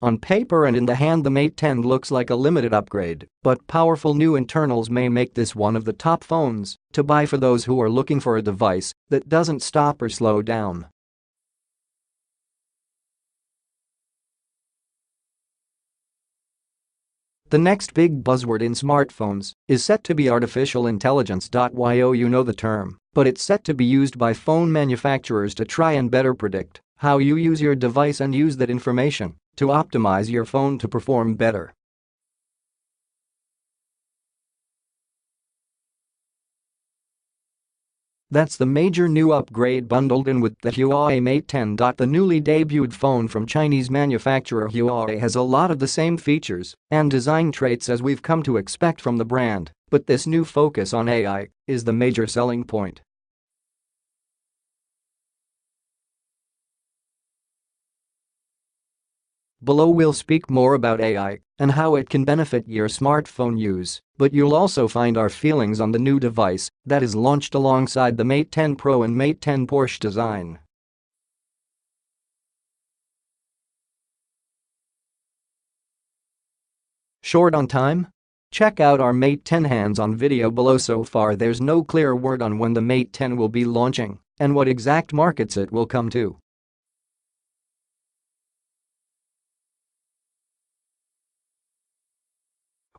On paper and in the hand, the Mate 10 looks like a limited upgrade, but powerful new internals may make this one of the top phones to buy for those who are looking for a device that doesn't stop or slow down. The next big buzzword in smartphones is set to be artificial intelligence.Yo, you know the term, but it's set to be used by phone manufacturers to try and better predict how you use your device and use that information to optimize your phone to perform better. That's the major new upgrade bundled in with the Huawei Mate 10. The newly debuted phone from Chinese manufacturer Huawei has a lot of the same features and design traits as we've come to expect from the brand, but this new focus on AI is the major selling point. Below we'll speak more about AI and how it can benefit your smartphone use, but you'll also find our feelings on the new device that is launched alongside the Mate 10 Pro and Mate 10 Porsche Design. Short on time? Check out our Mate 10 hands-on video below. So far there's no clear word on when the Mate 10 will be launching and what exact markets it will come to.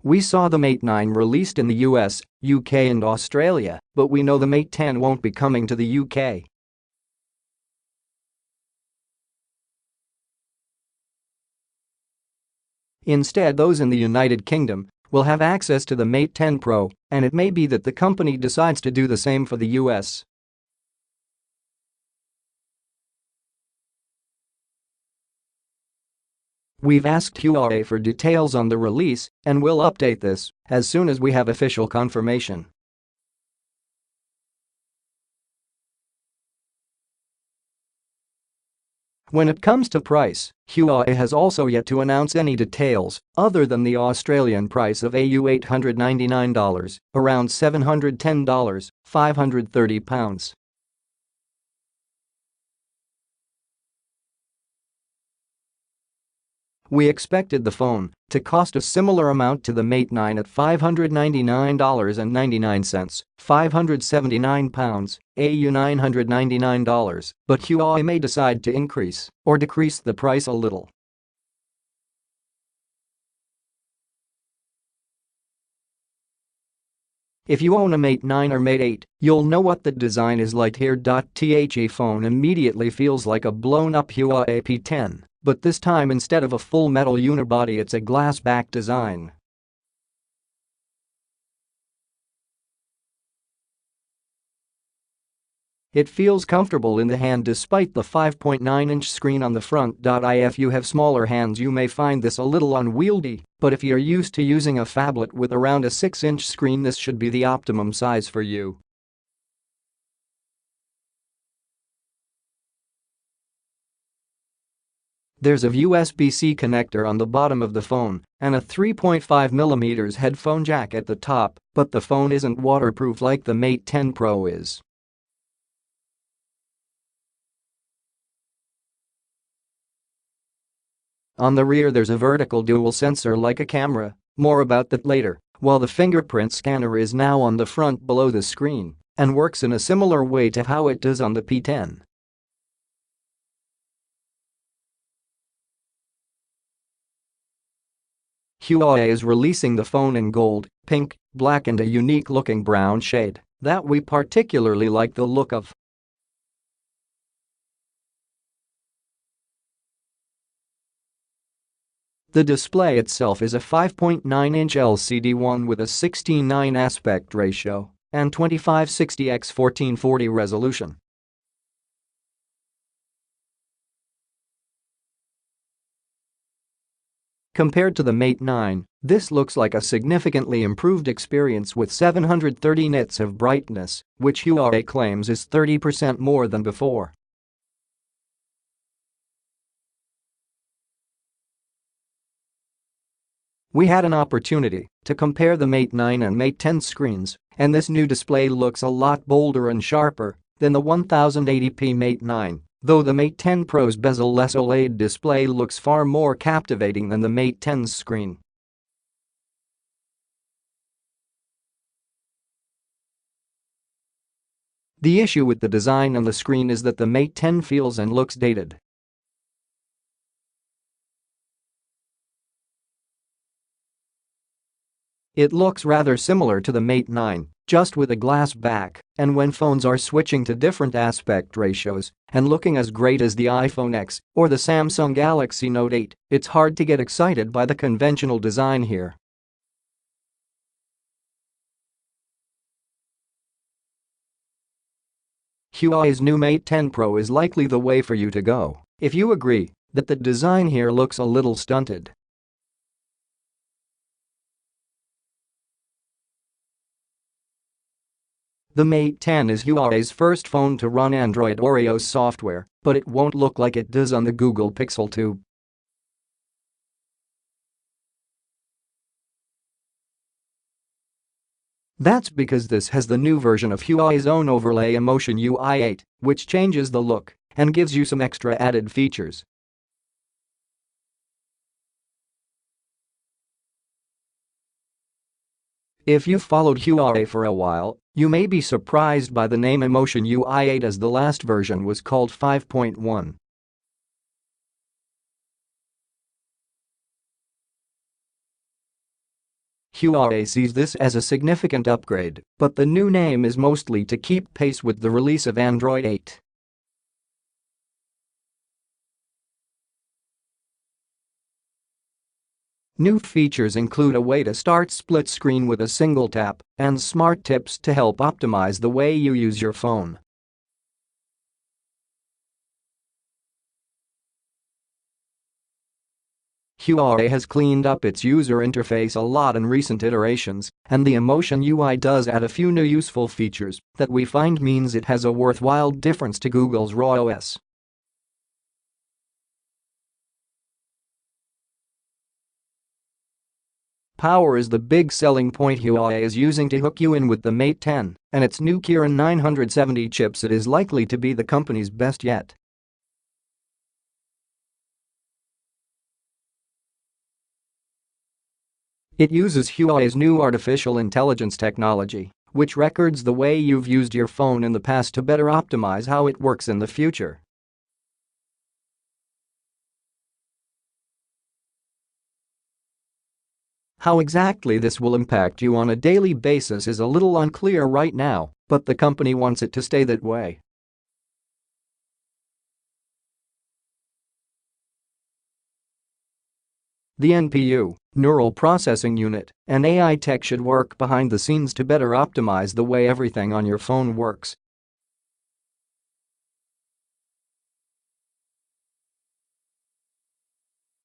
We saw the Mate 9 released in the US, UK and Australia, but we know the Mate 10 won't be coming to the UK. Instead, those in the United Kingdom will have access to the Mate 10 Pro, and it may be that the company decides to do the same for the US. We've asked Huawei for details on the release and we'll update this as soon as we have official confirmation. When it comes to price, Huawei has also yet to announce any details other than the Australian price of $899, around $710, £530. We expected the phone to cost a similar amount to the Mate 9 at $599.99, £579, AU $999, but Huawei may decide to increase or decrease the price a little. If you own a Mate 9 or Mate 8, you'll know what the design is like here. The phone immediately feels like a blown-up Huawei P10, but this time instead of a full metal unibody it's a glass-back design. It feels comfortable in the hand despite the 5.9-inch screen on the front. If you have smaller hands you may find this a little unwieldy, but if you're used to using a phablet with around a 6-inch screen this should be the optimum size for you. There's a USB-C connector on the bottom of the phone and a 3.5mm headphone jack at the top, but the phone isn't waterproof like the Mate 10 Pro is. On the rear there's a vertical dual sensor like a camera, more about that later, while the fingerprint scanner is now on the front below the screen and works in a similar way to how it does on the P10. Huawei is releasing the phone in gold, pink, black and a unique-looking brown shade that we particularly like the look of. The display itself is a 5.9-inch LCD one with a 16:9 aspect ratio and 2560x1440 resolution. Compared to the Mate 9, this looks like a significantly improved experience with 730 nits of brightness, which Huawei claims is 30% more than before. We had an opportunity to compare the Mate 9 and Mate 10 screens, and this new display looks a lot bolder and sharper than the 1080p Mate 9, though the Mate 10 Pro's bezel-less OLED display looks far more captivating than the Mate 10's screen. The issue with the design on the screen is that the Mate 10 feels and looks dated. It looks rather similar to the Mate 9, just with a glass back, and when phones are switching to different aspect ratios and looking as great as the iPhone X or the Samsung Galaxy Note 8, it's hard to get excited by the conventional design here. Huawei's new Mate 10 Pro is likely the way for you to go if you agree that the design here looks a little stunted. The Mate 10 is Huawei's first phone to run Android Oreo software, but it won't look like it does on the Google Pixel 2. That's because this has the new version of Huawei's own overlay emotion UI8, which changes the look and gives you some extra added features. If you've followed Huawei for a while, you may be surprised by the name Emotion UI8 as the last version was called 5.1. Huawei sees this as a significant upgrade, but the new name is mostly to keep pace with the release of Android 8. New features include a way to start split screen with a single tap and smart tips to help optimize the way you use your phone. Huawei has cleaned up its user interface a lot in recent iterations, and the Emotion UI does add a few new useful features that we find means it has a worthwhile difference to Google's raw OS. Power is the big selling point Huawei is using to hook you in with the Mate 10, and its new Kirin 970 chipset is likely to be the company's best yet. It uses Huawei's new artificial intelligence technology, which records the way you've used your phone in the past to better optimize how it works in the future. How exactly this will impact you on a daily basis is a little unclear right now, but the company wants it to stay that way. The NPU, neural processing unit, and AI tech should work behind the scenes to better optimize the way everything on your phone works.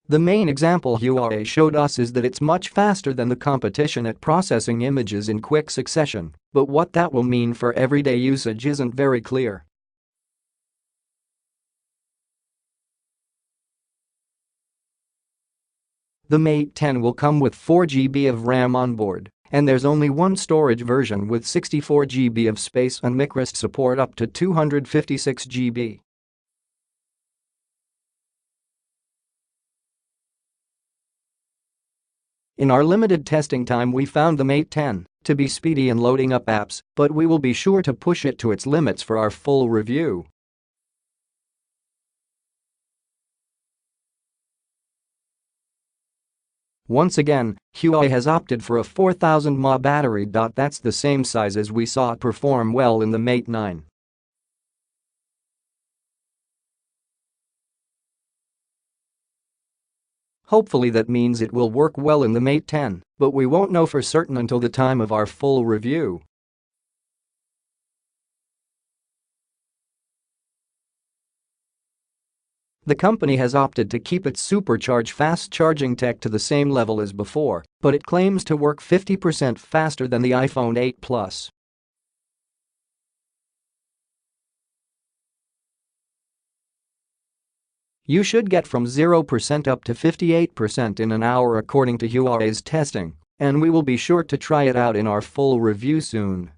The main example Huawei showed us is that it's much faster than the competition at processing images in quick succession, but what that will mean for everyday usage isn't very clear. The Mate 10 will come with 4GB of RAM on board, and there's only one storage version with 64GB of space and microSD support up to 256GB. In our limited testing time we found the Mate 10 to be speedy in loading up apps, but we will be sure to push it to its limits for our full review. Once again, Huawei has opted for a 4000 mAh battery. That's the same size as we saw it perform well in the Mate 9. Hopefully that means it will work well in the Mate 10, but we won't know for certain until the time of our full review. The company has opted to keep its supercharged fast charging tech to the same level as before, but it claims to work 50% faster than the iPhone 8 Plus. You should get from 0% up to 58% in an hour according to Huawei's testing, and we will be sure to try it out in our full review soon.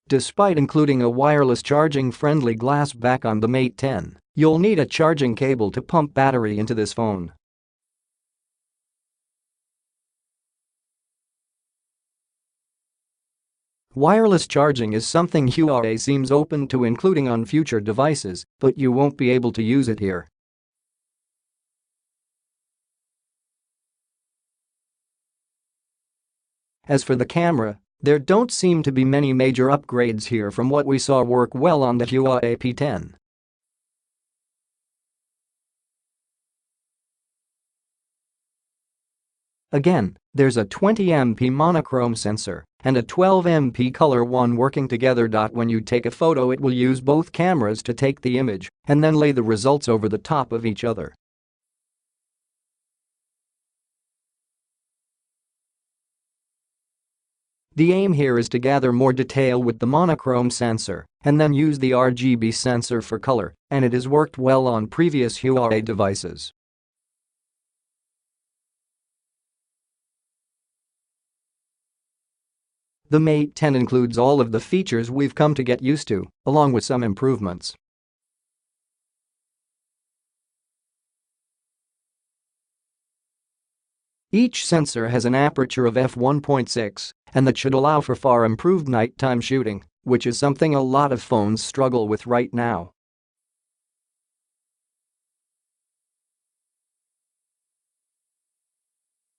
Despite including a wireless charging-friendly glass back on the Mate 10, you'll need a charging cable to pump battery into this phone. Wireless charging is something Huawei seems open to including on future devices, but you won't be able to use it here. As for the camera, there don't seem to be many major upgrades here from what we saw work well on the Huawei P10. Again, there's a 20MP monochrome sensor and a 12MP color one working together. When you take a photo, it will use both cameras to take the image and then lay the results over the top of each other. The aim here is to gather more detail with the monochrome sensor and then use the RGB sensor for color, and it has worked well on previous Huawei devices. The Mate 10 includes all of the features we've come to get used to, along with some improvements. Each sensor has an aperture of f1.6, and that should allow for far improved nighttime shooting, which is something a lot of phones struggle with right now.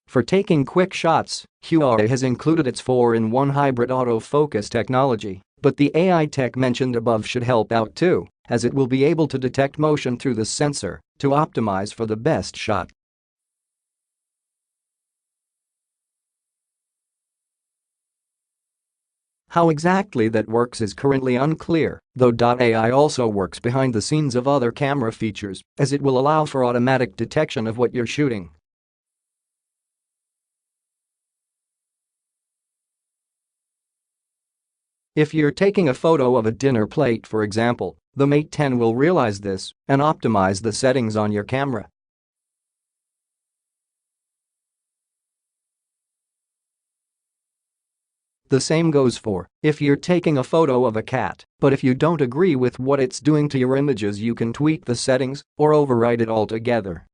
For taking quick shots, Huawei has included its 4-in-1 hybrid autofocus technology, but the AI tech mentioned above should help out too, as it will be able to detect motion through the sensor to optimize for the best shot. How exactly that works is currently unclear, though .AI also works behind the scenes of other camera features, as it will allow for automatic detection of what you're shooting. If you're taking a photo of a dinner plate, for example, the Mate 10 will realize this and optimize the settings on your camera. The same goes for if you're taking a photo of a cat, but if you don't agree with what it's doing to your images, you can tweak the settings or override it altogether.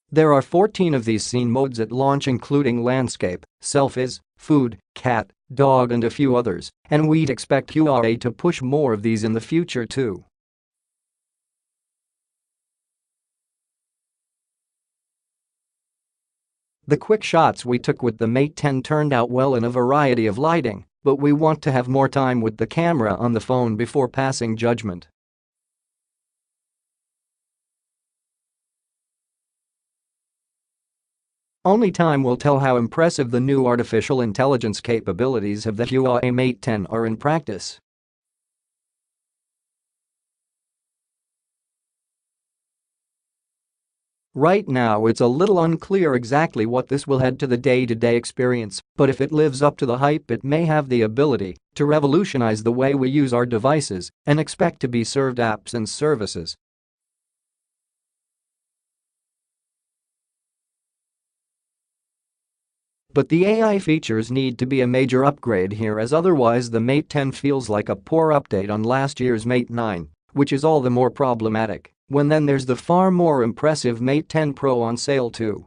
There are 14 of these scene modes at launch, including landscape, selfies, food, cat, dog and a few others, and we'd expect Huawei to push more of these in the future too. The quick shots we took with the Mate 10 turned out well in a variety of lighting, but we want to have more time with the camera on the phone before passing judgment. Only time will tell how impressive the new artificial intelligence capabilities of the Huawei Mate 10 are in practice. Right now it's a little unclear exactly what this will add to the day-to-day experience, but if it lives up to the hype, it may have the ability to revolutionize the way we use our devices and expect to be served apps and services. But the AI features need to be a major upgrade here, as otherwise the Mate 10 feels like a poor update on last year's Mate 9, which is all the more problematic when then there's the far more impressive Mate 10 Pro on sale too.